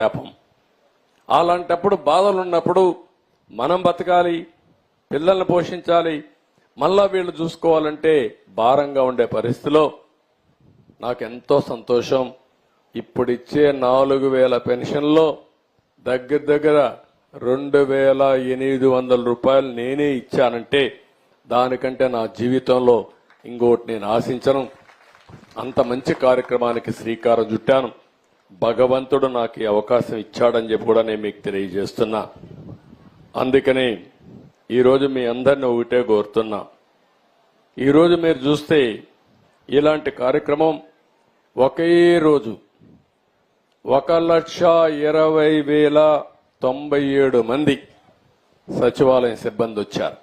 శాపం. అలాంటప్పుడు బాధలు ఉన్నప్పుడు మనం బతకాలి, పిల్లల్ని పోషించాలి, మళ్ళా వీళ్ళు చూసుకోవాలంటే భారంగా ఉండే పరిస్థితిలో నాకెంతో సంతోషం. ఇప్పుడిచ్చే 4,000 పెన్షన్లో దగ్గర 2,800 రూపాయలు నేనే ఇచ్చానంటే దానికంటే నా జీవితంలో ఇంకోటి నేను ఆశించను. అంత మంచి కార్యక్రమానికి శ్రీకారం చుట్టాను. భగవంతుడు నాకు ఈ అవకాశం ఇచ్చాడని చెప్పి కూడా నేను మీకు తెలియజేస్తున్నా. అందుకని ఈరోజు మీ అందరిని ఒకటే కోరుతున్నా. ఈరోజు మీరు చూస్తే ఇలాంటి కార్యక్రమం ఒకే రోజు 1,20,097 మంది సచివాలయం సిబ్బంది వచ్చారు.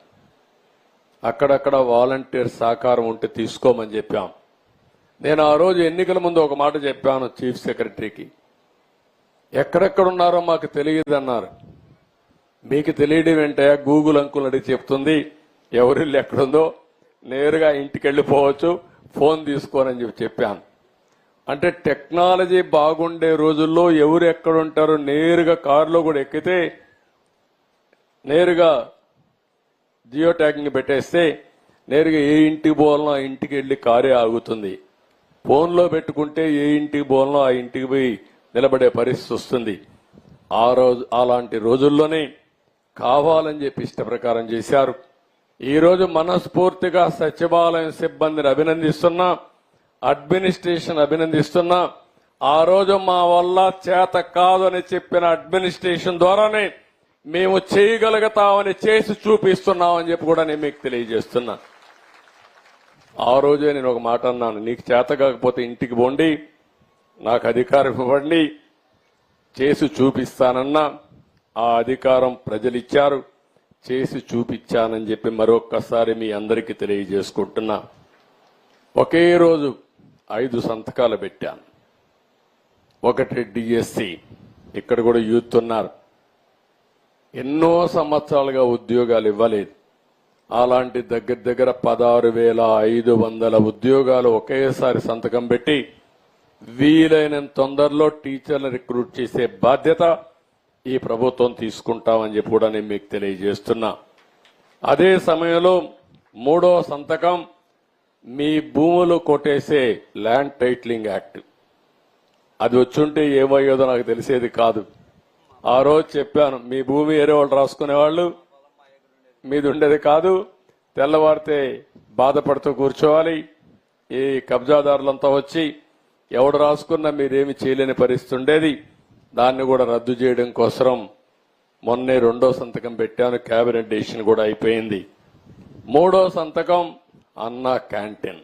అక్కడక్కడ వాలంటీర్ సహకారం ఉంటే తీసుకోమని చెప్పాం. నేను ఆ రోజు ఎన్నికల ముందు ఒక మాట చెప్పాను చీఫ్ సెక్రటరీకి. ఎక్కడెక్కడున్నారో మాకు తెలియదన్నారు. మీకు తెలియడం ఏంటో గూగుల్ అంకుల్ అడిగి చెప్తుంది ఎవరిల్లు ఎక్కడుందో, నేరుగా ఇంటికి వెళ్ళిపోవచ్చు, ఫోన్ తీసుకోనని చెప్పాను. అంటే టెక్నాలజీ బాగుండే రోజుల్లో ఎవరు ఎక్కడుంటారో నేరుగా కారులో కూడా ఎక్కితే నేరుగా జియో ట్యాగింగ్ పెట్టేస్తే నేరుగా ఏ ఇంటికి పోవాలనో ఆ ఇంటికి వెళ్లి కారే ఆగుతుంది. ఫోన్లో పెట్టుకుంటే ఏ ఇంటికి పోవాలనో ఆ ఇంటికి పోయి నిలబడే పరిస్థితి వస్తుంది. అలాంటి రోజుల్లోనే కావాలని చెప్పి ఇష్ట ప్రకారం చేశారు. ఈరోజు మనస్ఫూర్తిగా సచివాలయం సిబ్బందిని అభినందిస్తున్నా, అడ్మినిస్ట్రేషన్ అభినందిస్తున్నా. ఆ రోజు మా వల్ల చేత కాదని చెప్పిన అడ్మినిస్ట్రేషన్ ద్వారానే మేము చేయగలుగుతామని చేసి చూపిస్తున్నామని చెప్పి కూడా నేను మీకు తెలియజేస్తున్నా. ఆ రోజే నేను ఒక మాట అన్నాను, నీకు చేత కాకపోతే ఇంటికి పోండి, నాకు అధికారం ఇవ్వండి, చేసి చూపిస్తానన్నా. ఆ అధికారం ప్రజలిచ్చారు, చేసి చూపించానని చెప్పి మరొక్కసారి మీ అందరికీ తెలియజేసుకుంటున్నా. ఒకే రోజు 5 సంతకాలు పెట్టాను. ఒకటి డిఎస్సి, ఇక్కడ కూడా యూత్ ఉన్నారు, ఎన్నో సంవత్సరాలుగా ఉద్యోగాలు ఇవ్వలేదు. అలాంటి దగ్గర 16,500 ఉద్యోగాలు ఒకేసారి సంతకం పెట్టి వీలైనంత తొందరలో టీచర్లు రిక్రూట్ చేసే బాధ్యత ఈ ప్రభుత్వం తీసుకుంటామని చెప్పి కూడా నేను మీకు తెలియజేస్తున్నా. అదే సమయంలో 3వ సంతకం మీ భూములు కొట్టేసే ల్యాండ్ టైటిలింగ్ యాక్ట్. అది వచ్చుంటే ఏమయ్యేదో నాకు తెలిసేది కాదు. ఆ రోజు చెప్పాను, మీ భూమి వేరే వాళ్ళు రాసుకునేవాళ్ళు, మీది ఉండేది కాదు, తెల్లవారితే బాధపడుతూ కూర్చోవాలి. ఈ కబ్జాదారులంతా వచ్చి ఎవడు రాసుకున్నా మీరేమి చేయలేని పరిస్థితి ఉండేది. దాన్ని కూడా రద్దు చేయడం కోసం మొన్నే 2వ సంతకం పెట్టాను. కేబినెట్ డెసిషన్ కూడా అయిపోయింది. 3వ సంతకం అన్నా క్యాంటీన్.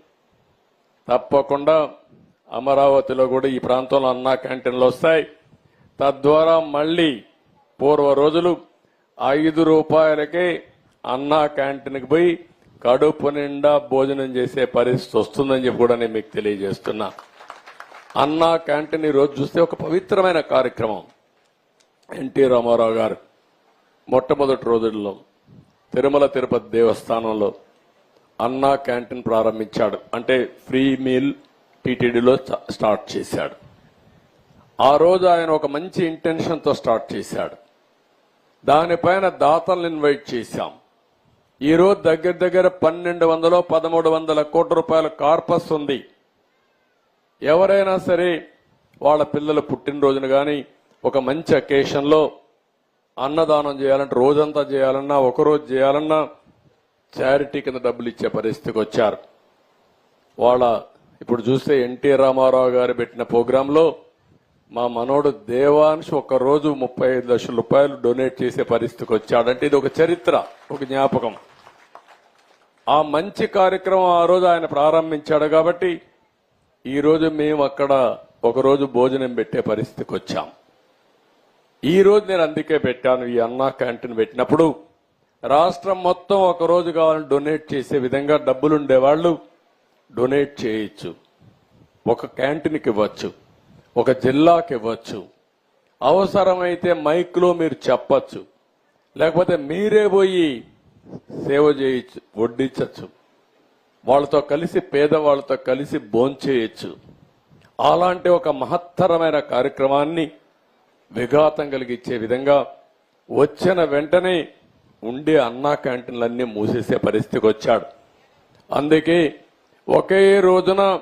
తప్పకుండా అమరావతిలో కూడా ఈ ప్రాంతంలో అన్నా క్యాంటీన్లు వస్తాయి. తద్వారా మళ్లీ పూర్వ రోజులు 5 రూపాయలకే అన్నా క్యాంటీన్కి పోయి కడుపు నిండా భోజనం చేసే పరిస్థితి వస్తుందని చెప్పి కూడా నేను మీకు తెలియజేస్తున్నా. అన్నా క్యాంటీన్ ఈ రోజు చూస్తే ఒక పవిత్రమైన కార్యక్రమం. ఎన్టీ రామారావు గారు మొట్టమొదటి రోజుల్లో తిరుమల తిరుపతి దేవస్థానంలో అన్నా క్యాంటీన్ ప్రారంభించాడు. అంటే ఫ్రీ మీల్ టీటీడీలో స్టార్ట్ చేశాడు. ఆ రోజు ఆయన ఒక మంచి ఇంటెన్షన్తో స్టార్ట్ చేశాడు. దానిపైన దాతలను ఇన్వైట్ చేశాం. ఈ రోజు దగ్గర 1,200-1,300 కోట్ల రూపాయల కార్పస్ ఉంది. ఎవరైనా సరే వాళ్ళ పిల్లల పుట్టినరోజున కానీ ఒక మంచి అకేషన్లో అన్నదానం చేయాలంటే రోజంతా చేయాలన్నా ఒకరోజు చేయాలన్నా చారిటీ కింద డబ్బులు ఇచ్చే పరిస్థితికి వచ్చారు. ఇప్పుడు చూస్తే ఎన్టీ రామారావు గారు పెట్టిన ప్రోగ్రాంలో మా మనోడు దేవాంశ్ ఒక రోజు 35 లక్షల రూపాయలు డొనేట్ చేసే పరిస్థితికి వచ్చాడంటే ఇది ఒక చరిత్ర, ఒక జ్ఞాపకం. ఆ మంచి కార్యక్రమం ఆ రోజు ఆయన ప్రారంభించాడు కాబట్టి ఈ రోజు మేము అక్కడ ఒకరోజు భోజనం పెట్టే పరిస్థితికి వచ్చాం. ఈ రోజు నేను అందుకే పెట్టాను, ఈ అన్నా క్యాంటీన్ పెట్టినప్పుడు రాష్ట్రం మొత్తం ఒక రోజు కావాలని డొనేట్ చేసే విధంగా డబ్బులుండేవాళ్లు డొనేట్ చేయొచ్చు. ఒక క్యాంటీన్కి ఇవ్వచ్చు, ఒక జిల్లాకి ఇవ్వచ్చు, అవసరమైతే మైక్లో మీరు చెప్పచ్చు, లేకపోతే మీరే పోయి సేవ చేయొచ్చు, వడ్డించచ్చు, వాళ్ళతో కలిసి పేదవాళ్లతో కలిసి భోంచేయచ్చు. అలాంటి ఒక మహత్తరమైన కార్యక్రమాన్ని విఘాతం కలిగించే విధంగా వచ్చిన వెంటనే ఉండే అన్నా క్యాంటీన్లన్నీ మూసేసే పరిస్థితికి వచ్చాడు. అందుకే ఒకే రోజున